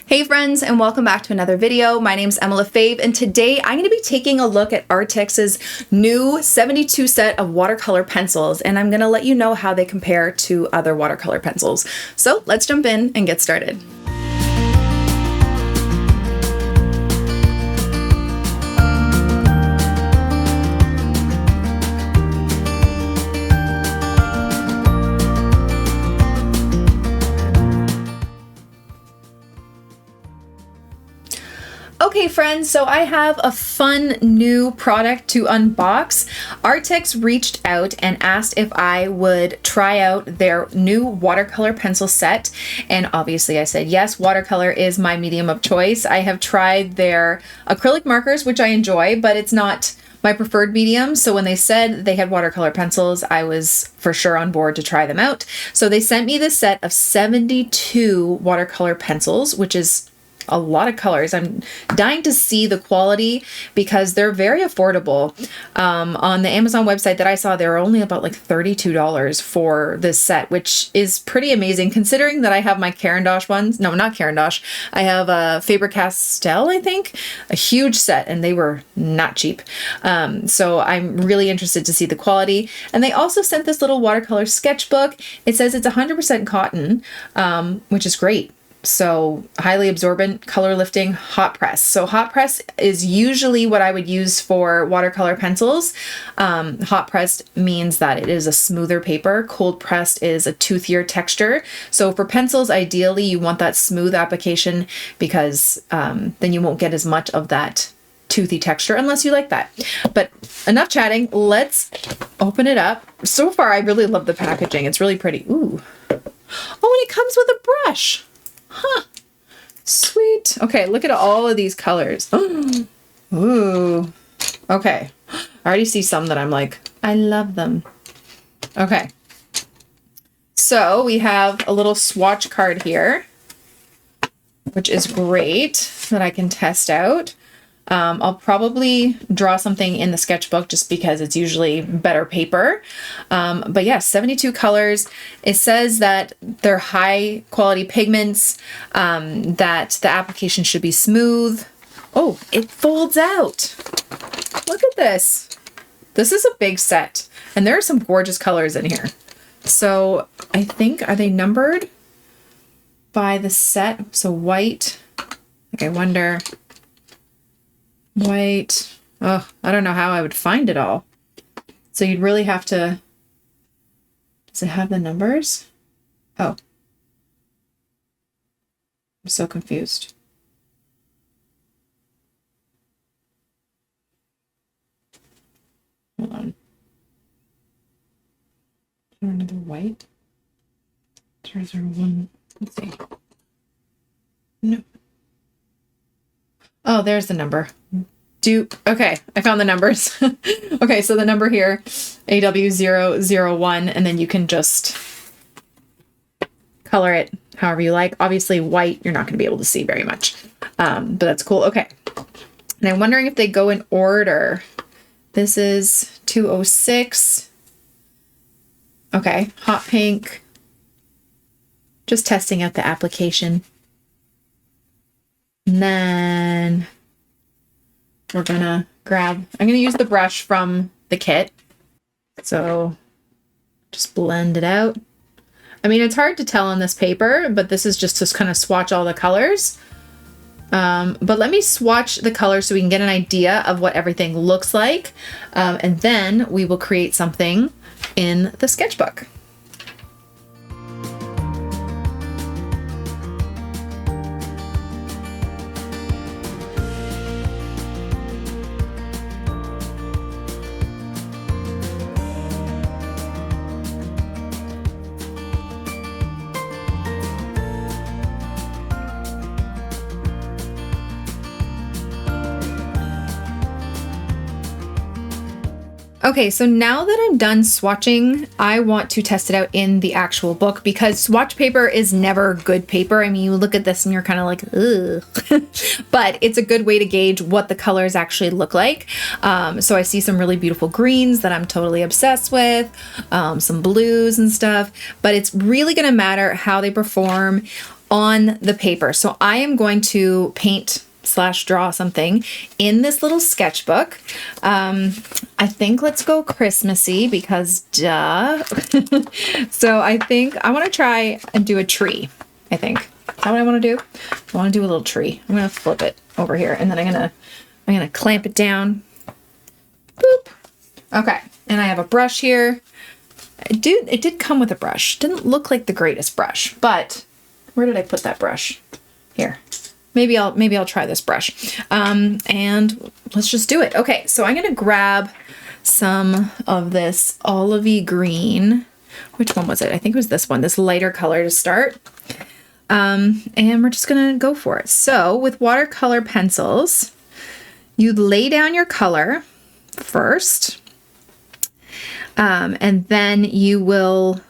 Hey friends, and welcome back to another video. My name is Lefebvre, and today I'm going to be taking a look at Arrtx's new 72 set of watercolor pencils, and I'm going to let you know how they compare to other watercolor pencils. So let's jump in and get started. Okay friends, so I have a fun new product to unbox. Arrtx reached out and asked if I would try out their new watercolor pencil set, and obviously I said yes. Watercolor is my medium of choice. I have tried their acrylic markers, which I enjoy, but it's not my preferred medium. So when they said they had watercolor pencils, I was for sure on board to try them out. So they sent me this set of 72 watercolor pencils, which is a lot of colors. I'm dying to see the quality because they're very affordable. On the Amazon website that I saw, they were only about like $32 for this set, which is pretty amazing considering that I have my Caran d'Ache ones. No, not Caran d'Ache. I have a Faber-Castell, I think, a huge set, and they were not cheap. So I'm really interested to see the quality. And they also sent this little watercolor sketchbook. It says it's 100% cotton, which is great. So highly absorbent, color lifting, hot press. So hot press is usually what I would use for watercolor pencils. Hot pressed means that it is a smoother paper. Cold pressed is a toothier texture. So for pencils, ideally you want that smooth application because then you won't get as much of that toothy texture unless you like that. But enough chatting, let's open it up. So far, I really love the packaging. It's really pretty. Ooh. Oh, and it comes with a brush. Huh. Sweet. Okay, look at all of these colors. Ooh. Okay. I already see some that I'm like, I love them. Okay. So we have a little swatch card here, which is great that I can test out. I'll probably draw something in the sketchbook just because it's usually better paper. But yeah, 72 colors. It says that they're high quality pigments, that the application should be smooth. Oh, it folds out. Look at this. This is a big set, and there are some gorgeous colors in here. So I think, are they numbered by the set? So white, like I wonder... White. Oh, I don't know how I would find it all. So you'd really have to... Does it have the numbers? Oh. I'm so confused. Hold on. Is there another white? Is there one? Let's see. No. Oh, there's the number. Okay, I found the numbers. Okay, so the number here, AW001, and then you can just color it however you like. Obviously, white, you're not going to be able to see very much, but that's cool. Okay, and I'm wondering if they go in order. This is 206. Okay, hot pink. Just testing out the application. And then we're gonna I'm gonna use the brush from the kit. So just blend it out. I mean, it's hard to tell on this paper, but this is just to kind of swatch all the colors. But let me swatch the colors so we can get an idea of what everything looks like. And then we will create something in the sketchbook. Okay, so now that I'm done swatching, I want to test it out in the actual book because swatch paper is never good paper. I mean, you look at this and you're kind of like, ugh. But it's a good way to gauge what the colors actually look like. So I see some really beautiful greens that I'm totally obsessed with, some blues and stuff, but it's really gonna matter how they perform on the paper. So I am going to paint slash draw something in this little sketchbook. I think let's go Christmassy because duh. So I think I want to try and do a tree. I think. Is that what I want to do? I want to do a little tree. I'm going to flip it over here and then I'm going to clamp it down. Boop. Okay. And I have a brush here. It did come with a brush. Didn't look like the greatest brush, but where did I put that brush? Here. Maybe I'll try this brush. And let's just do it. Okay, so I'm gonna grab some of this olivey green. Which one was it? I think it was this one, this lighter color to start. And we're just gonna go for it. So with watercolor pencils, you lay down your color first. And then you will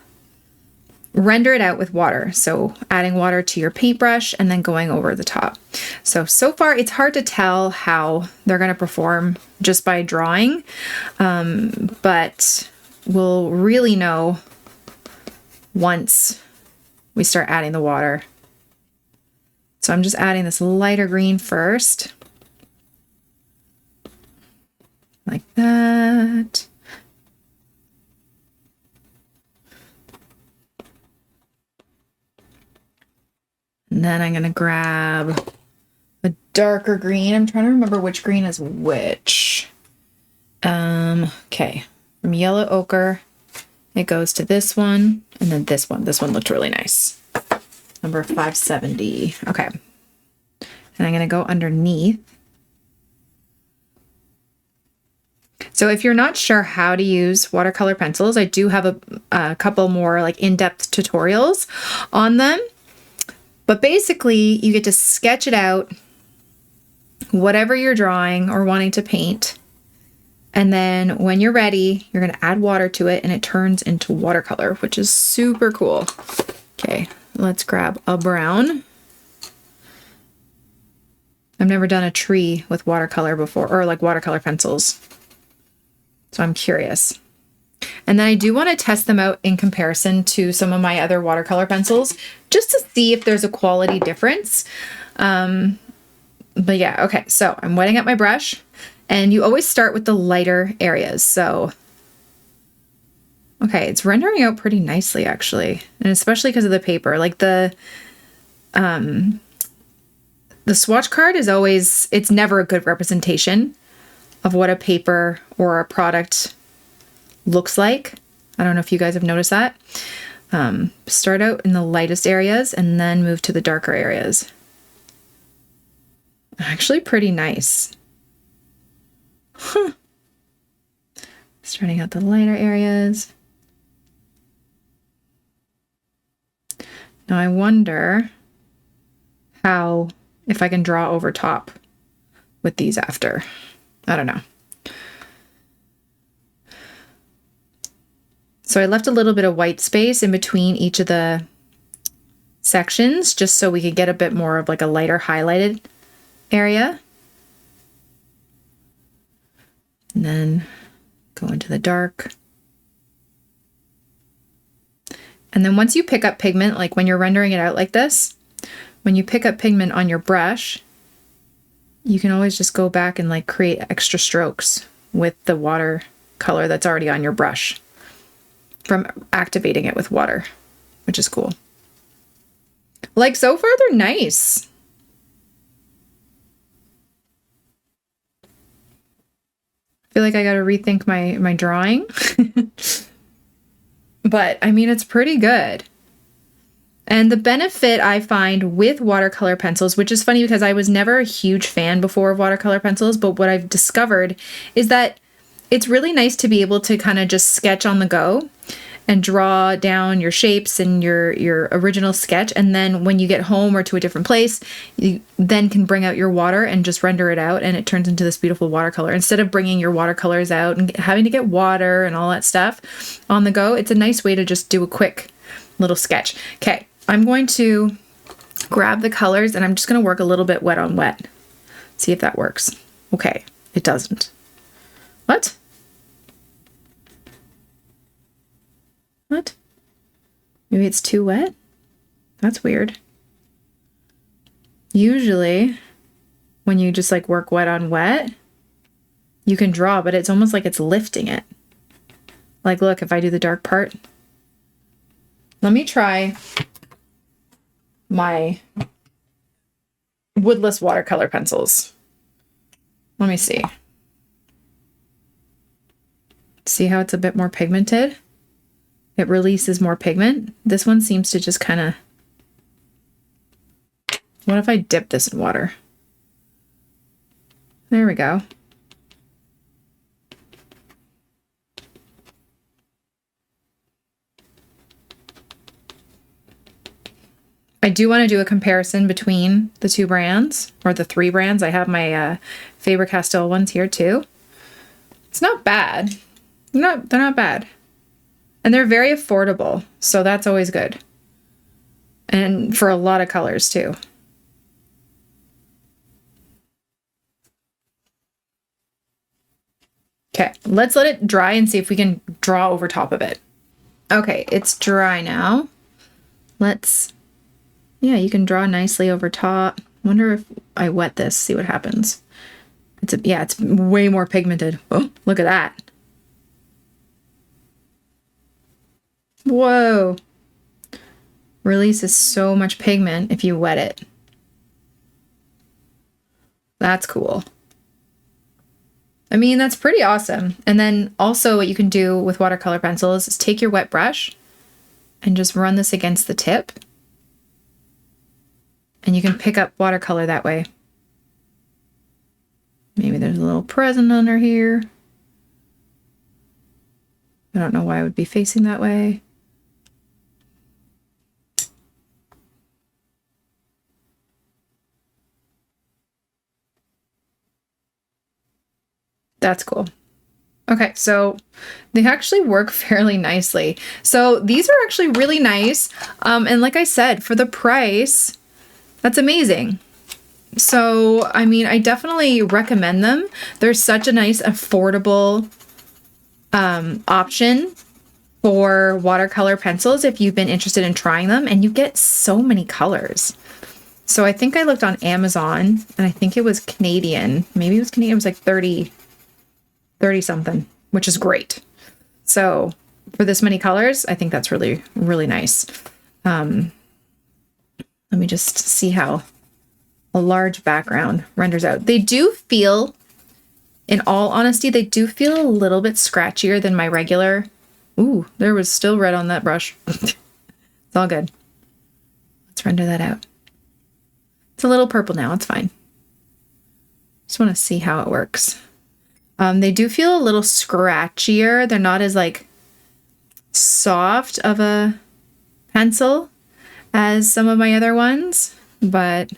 render it out with water. So adding water to your paintbrush and then going over the top. So far it's hard to tell how they're going to perform just by drawing. But we'll really know once we start adding the water. So I'm just adding this lighter green first. Like that. And then I'm going to grab a darker green. I'm trying to remember which green is which. Okay. From yellow ochre, it goes to this one, and then this one. This one looked really nice. Number 570. Okay. And I'm going to go underneath. So if you're not sure how to use watercolor pencils, I do have a couple more like in-depth tutorials on them. But basically, you get to sketch it out, whatever you're drawing or wanting to paint. And then when you're ready, you're going to add water to it and it turns into watercolor, which is super cool. Okay, let's grab a brown. I've never done a tree with watercolor before, or like watercolor pencils. So I'm curious. And then I do want to test them out in comparison to some of my other watercolor pencils, just to see if there's a quality difference. But yeah, okay, so I'm wetting up my brush, and you always start with the lighter areas. So, okay, it's rendering out pretty nicely, actually, and especially because of the paper. Like the swatch card is always, it's never a good representation of what a paper or a product looks like. I don't know if you guys have noticed that. Start out in the lightest areas and then move to the darker areas. Actually pretty nice. Huh. Starting out the lighter areas. Now I wonder if I can draw over top with these after. I don't know. So I left a little bit of white space in between each of the sections, just so we could get a bit more of like a lighter highlighted area. And then go into the dark. And then once you pick up pigment, like when you're rendering it out like this, when you pick up pigment on your brush, you can always just go back and like create extra strokes with the watercolor that's already on your brush from activating it with water, which is cool. Like so far, they're nice. I feel like I got to rethink my drawing. But I mean, it's pretty good. And the benefit I find with watercolor pencils, which is funny because I was never a huge fan before of watercolor pencils, but what I've discovered is that it's really nice to be able to kind of just sketch on the go and draw down your shapes and your original sketch. And then when you get home or to a different place, you then can bring out your water and just render it out, and it turns into this beautiful watercolor. Instead of bringing your watercolors out and having to get water and all that stuff on the go, it's a nice way to just do a quick little sketch. Okay, I'm going to grab the colors and I'm just going to work a little bit wet on wet. See if that works. Okay, it doesn't. What? What? Maybe it's too wet? That's weird. Usually when you just like work wet on wet, you can draw, but it's almost like it's lifting it. Like, look, if I do the dark part. Let me try my woodless watercolor pencils. Let me see. See how it's a bit more pigmented? It releases more pigment. This one seems to just kind of... What if I dip this in water? There we go. I do want to do a comparison between the two brands, or the three brands. I have my Faber-Castell ones here too. It's not bad. They're not bad. And they're very affordable, so that's always good. And for a lot of colors too. Okay, let's let it dry and see if we can draw over top of it. Okay, it's dry now. Yeah, you can draw nicely over top. Wonder if I wet this, see what happens. Yeah, it's way more pigmented. Oh, look at that. Whoa. Releases so much pigment if you wet it. That's cool. I mean, that's pretty awesome. And then also what you can do with watercolor pencils is take your wet brush and just run this against the tip. And you can pick up watercolor that way. Maybe there's a little present under here. I don't know why I would be facing that way. That's cool. Okay, so they actually work fairly nicely. So these are actually really nice. And like I said, for the price, that's amazing. So, I mean, I definitely recommend them. They're such a nice, affordable option for watercolor pencils if you've been interested in trying them, and you get so many colors. So I think I looked on Amazon, and I think it was Canadian. Maybe it was Canadian. It was like 30 something, which is great. So for this many colors, I think that's really, really nice. Let me just see how a large background renders out. They do feel, in all honesty, they do feel a little bit scratchier than my regular. Ooh, there was still red on that brush. It's all good. Let's render that out. It's a little purple now. It's fine. Just want to see how it works. They do feel a little scratchier. They're not as like soft of a pencil as some of my other ones, but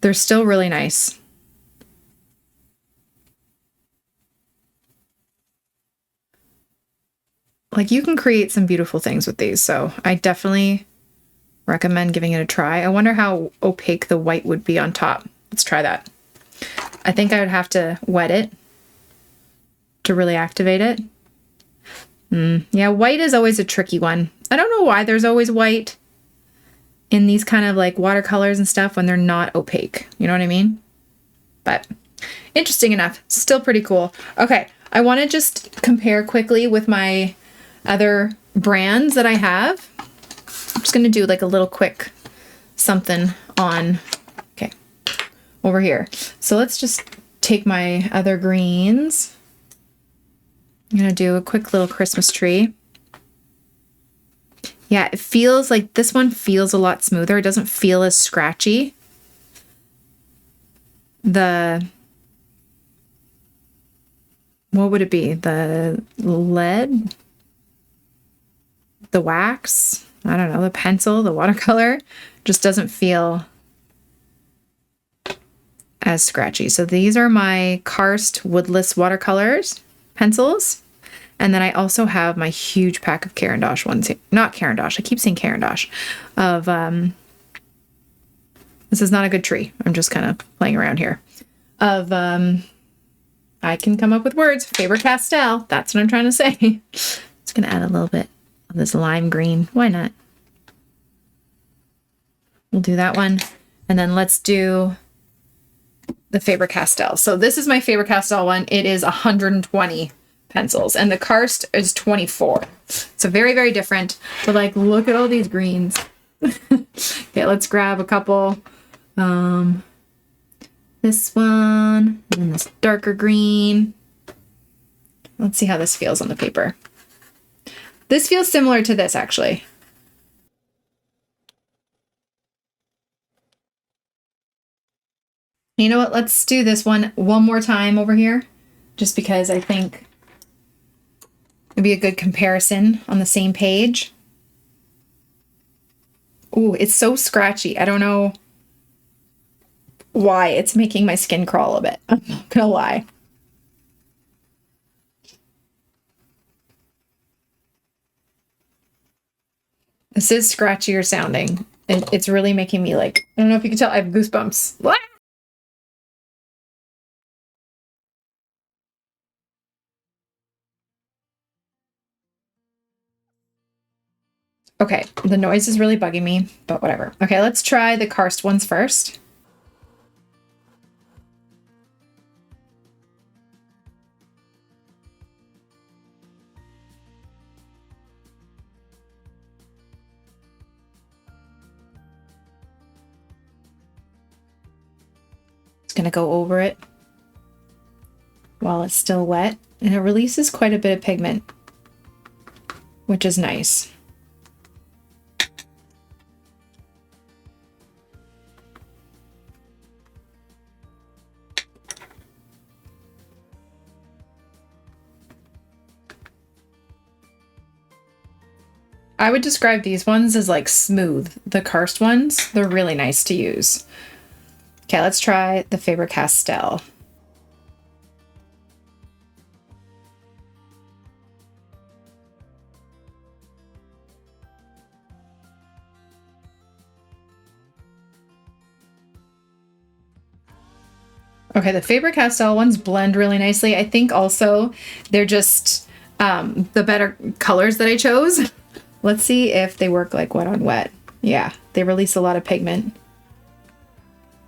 they're still really nice. Like, you can create some beautiful things with these, so I definitely recommend giving it a try. I wonder how opaque the white would be on top. Let's try that. I think I would have to wet it to really activate it. Yeah, white is always a tricky one. I don't know why there's always white in these kind of like watercolors and stuff when they're not opaque. You know what I mean? But interesting enough. Still pretty cool. Okay, I want to just compare quickly with my other brands that I have. I'm just going to do like a little quick something on, okay, over here. So let's just take my other greens. I'm going to do a quick little Christmas tree. Yeah, it feels like this one feels a lot smoother. It doesn't feel as scratchy. What would it be? The lead? The wax? I don't know, the pencil, the watercolor just doesn't feel as scratchy. So these are my Karst Woodless watercolors, pencils. And then I also have my huge pack of Caran d'Ache ones here. Not Caran d'Ache, I keep saying Caran d'Ache. This is not a good tree. I'm just kind of playing around here. I can come up with words. Faber-Castell, that's what I'm trying to say. Just gonna add a little bit of this lime green. Why not? We'll do that one. And then let's do the Faber-Castell. So this is my Faber-Castell one. It is 120 pencils and the Karst is 24. So very, very different. But like, look at all these greens. Okay, let's grab a couple. This one and this darker green. Let's see how this feels on the paper. This feels similar to this actually. You know what? Let's do this one more time over here, just because I think it'd be a good comparison on the same page. Ooh, it's so scratchy. I don't know why it's making my skin crawl a bit. I'm not gonna lie. This is scratchier sounding. It's really making me like, I don't know if you can tell, I have goosebumps. What? Okay, the noise is really bugging me, but whatever. Okay, let's try the Karst ones first. Just gonna go over it while it's still wet, and it releases quite a bit of pigment, which is nice. I would describe these ones as like smooth. The Karst ones, they're really nice to use. Okay, let's try the Faber-Castell. Okay, the Faber-Castell ones blend really nicely. I think also they're just the better colors that I chose. Let's see if they work like wet on wet. Yeah, they release a lot of pigment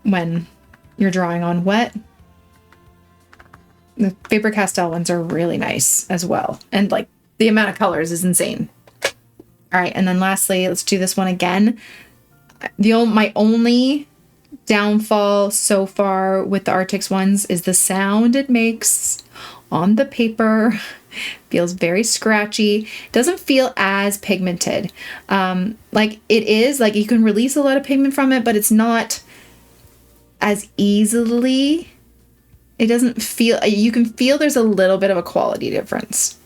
when you're drawing on wet. The Faber-Castell ones are really nice as well. And like the amount of colors is insane. All right, and then lastly, let's do this one again. My only downfall so far with the Arrtx ones is the sound it makes on the paper. Feels very scratchy. Doesn't feel as pigmented. Like it is, like you can release a lot of pigment from it, but it's not as easily. It doesn't feel, you can feel there's a little bit of a quality difference.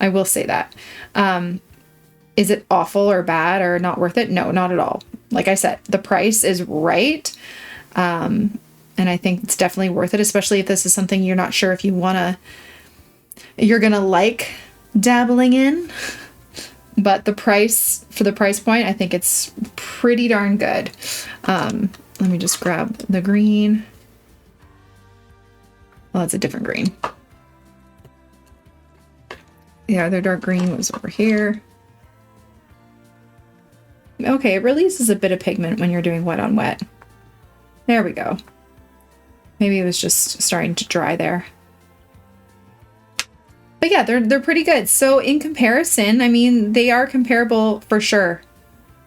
I will say that. Is it awful or bad or not worth it? No, not at all. Like I said, the price is right. And I think it's definitely worth it, especially if this is something you're not sure if you're gonna like dabbling in. But the price, for the price point, I think it's pretty darn good. Let me just grab the green. Well, it's a different green. The other dark green was over here. Okay, it releases a bit of pigment when you're doing wet on wet. There we go. Maybe it was just starting to dry there. But yeah, they're pretty good. So in comparison, I mean, they are comparable for sure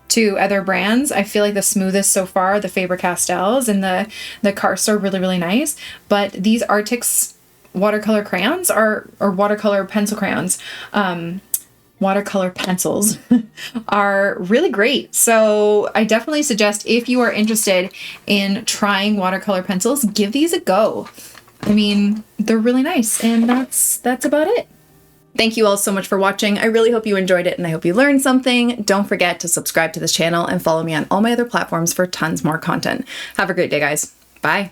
to other brands. I feel like the smoothest so far, the Faber-Castells and the Karst are really, really nice. But these Arrtx watercolor crayons or watercolor pencil crayons, watercolor pencils are really great. So I definitely suggest, if you are interested in trying watercolor pencils, give these a go. I mean, they're really nice, and that's about it. Thank you all so much for watching. I really hope you enjoyed it and I hope you learned something. Don't forget to subscribe to this channel and follow me on all my other platforms for tons more content. Have a great day, guys. Bye.